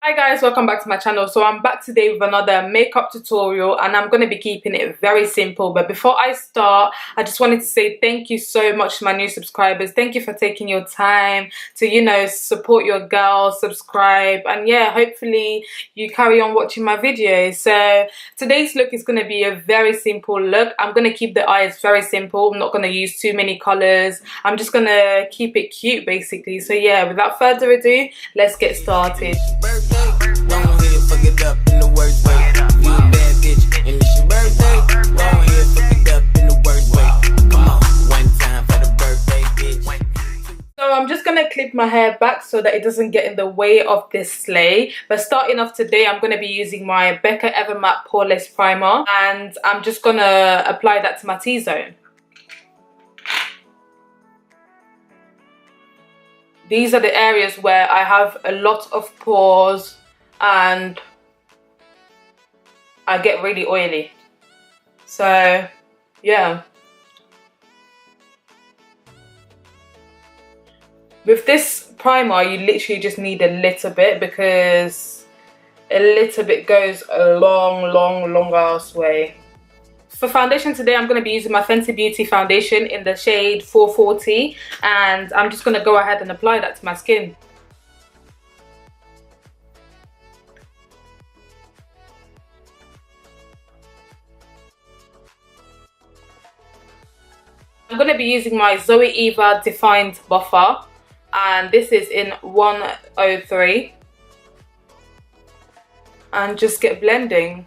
Hi guys, welcome back to my channel. So I'm back today with another makeup tutorial and I'm going to be keeping it very simple. But before I start, I just wanted to say thank you so much to my new subscribers. Thank you for taking your time to, support your girl, subscribe, and yeah, hopefully you carry on watching my videos. So today's look is going to be a very simple look. I'm going to keep the eyes very simple. I'm not going to use too many colors. I'm just going to keep it cute basically. So yeah, without further ado, let's get started. So I'm just going to clip my hair back so that it doesn't get in the way of this sleigh. But starting off today, I'm going to be using my Becca Evermatte Poreless Primer. And I'm just going to apply that to my T-zone. These are the areas where I have a lot of pores and I get really oily. So, yeah. With this primer, you literally just need a little bit because a little bit goes a long ass way. For foundation today, I'm going to be using my Fenty Beauty foundation in the shade 440 and I'm just going to go ahead and apply that to my skin. I'm going to be using my Zoe Eva Defined Buffer and this is in 103 and just get blending.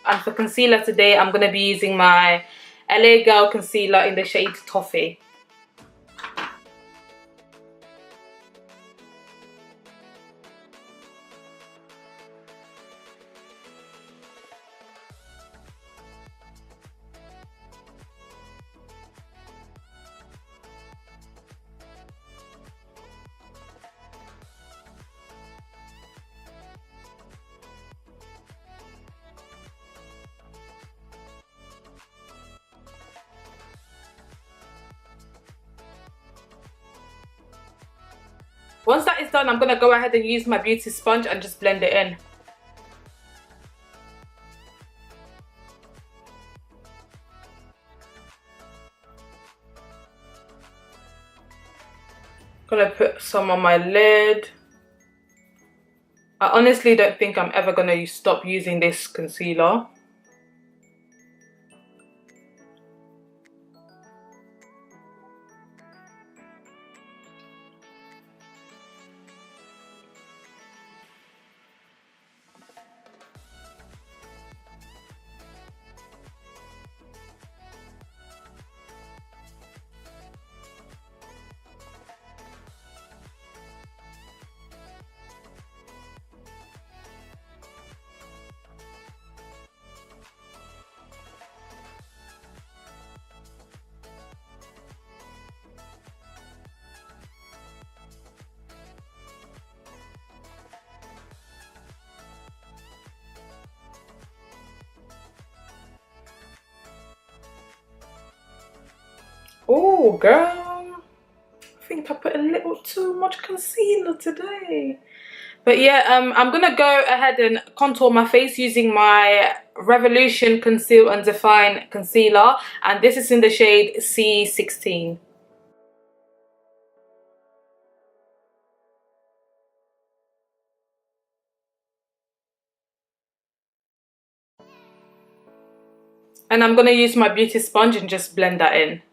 And for concealer today, I'm going to be using my LA Girl concealer in the shade Toffee. Once that is done, I'm going to go ahead and use my beauty sponge and just blend it in. Gonna put some on my lid. I honestly don't think I'm ever gonna stop using this concealer. Oh girl, I think I put a little too much concealer today. But yeah, I'm gonna go ahead and contour my face using my Revolution Conceal and Define Concealer, and this is in the shade C16. And I'm gonna use my beauty sponge and just blend that in.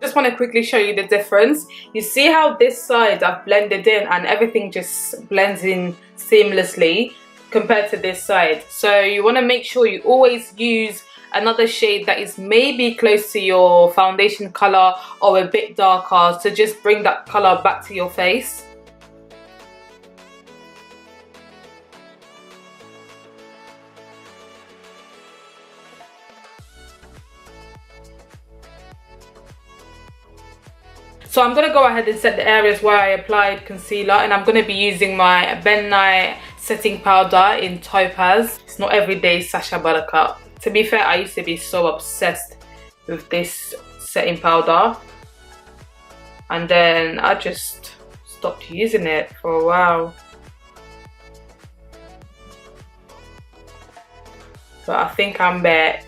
Just want to quickly show you the difference. You see how this side I've blended in and everything just blends in seamlessly compared to this side. So you want to make sure you always use another shade that is maybe close to your foundation color or a bit darker to just bring that color back to your face. So I'm going to go ahead and set the areas where I applied concealer, and I'm going to be using my Ben Nye setting powder in Topaz. It's not everyday Sacha Buttercup. To be fair, I used to be so obsessed with this setting powder, and then I just stopped using it for a while. But I think I'm back.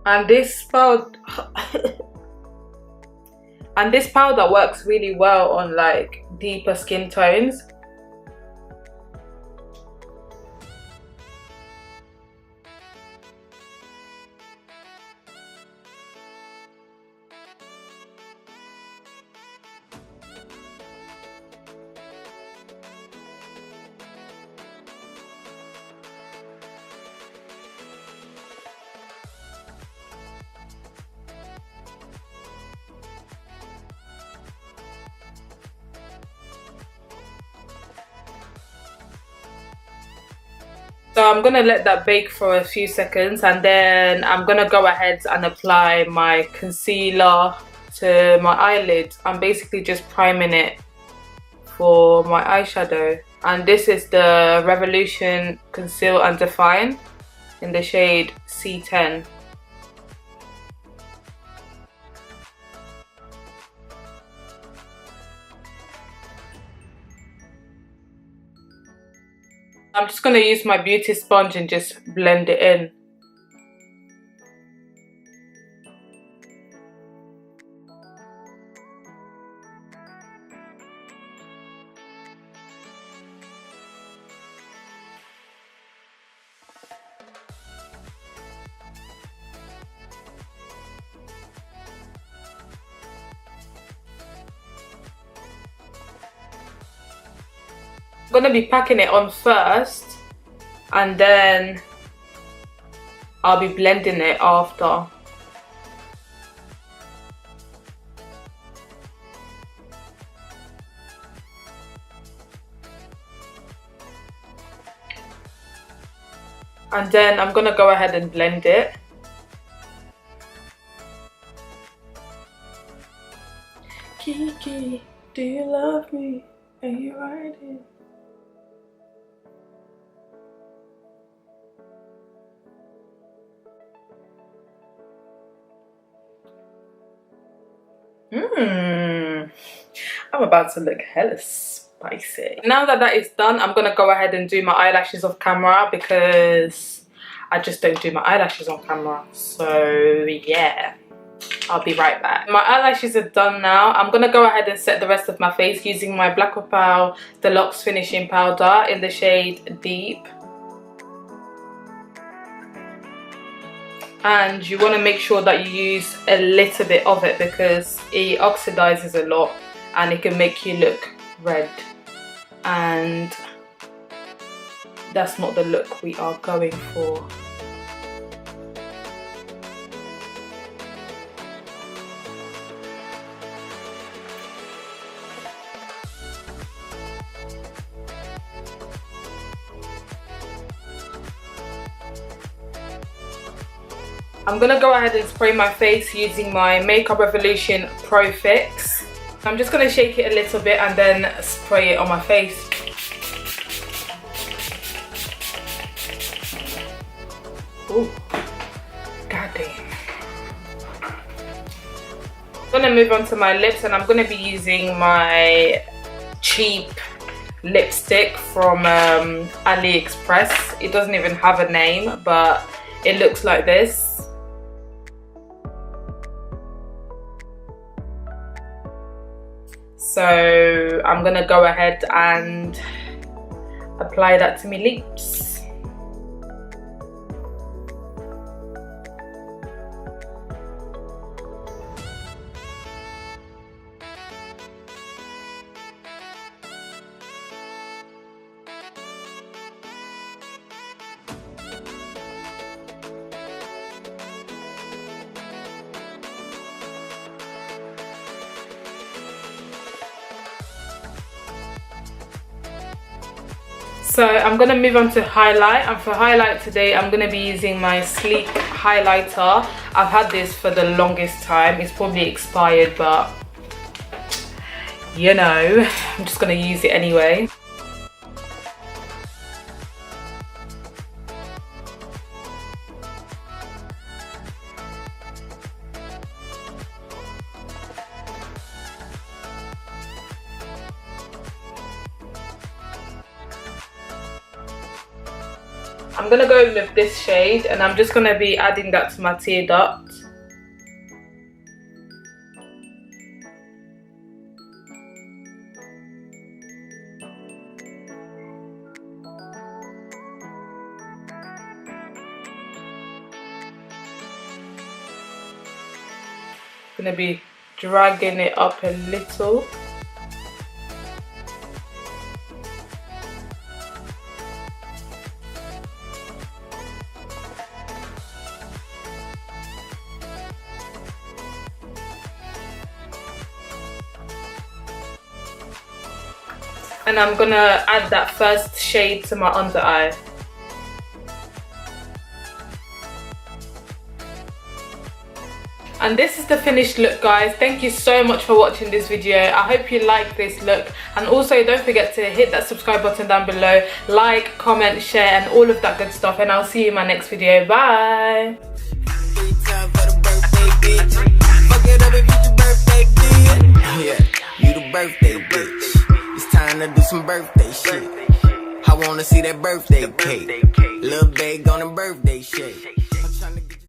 And this powder works really well on like deeper skin tones. So I'm going to let that bake for a few seconds, and then I'm going to go ahead and apply my concealer to my eyelid. I'm basically just priming it for my eyeshadow. And this is the Revolution Conceal and Define in the shade C10. I'm just going to use my beauty sponge and just blend it in. I'm going to be packing it on first, and then I'll be blending it after. And then I'm going to go ahead and blend it. Kiki, do you love me? Are you riding? I'm about to look hella spicy. Now that that is done, I'm gonna go ahead and do my eyelashes off camera because I just don't do my eyelashes on camera. So yeah, I'll be right back. My eyelashes are done now. I'm gonna go ahead and set the rest of my face using my Black Opal Deluxe Finishing Powder in the shade Deep. And you want to make sure that you use a little bit of it because it oxidizes a lot and it can make you look red, and that's not the look we are going for. I'm gonna go ahead and spray my face using my Makeup Revolution Pro Fix. I'm just gonna shake it a little bit and then spray it on my face. Ooh, goddamn. I'm gonna move on to my lips, and I'm gonna be using my cheap lipstick from AliExpress. It doesn't even have a name, but it looks like this. So I'm gonna go ahead and apply that to my lips. So I'm going to move on to highlight, and for highlight today I'm going to be using my Sleek highlighter. I've had this for the longest time. It's probably expired, but you know, I'm just going to use it anyway. I'm going to go with this shade, and I'm just going to be adding that to my tear duct. I'm going to be dragging it up a little. And I'm gonna add that first shade to my under eye. And this is the finished look, guys. Thank you so much for watching this video. I hope you like this look, and also don't forget to hit that subscribe button down below, like, comment, share, and all of that good stuff, and I'll see you in my next video. Bye. Time to do some birthday shit. I wanna see that birthday cake. Little bag on a birthday shit.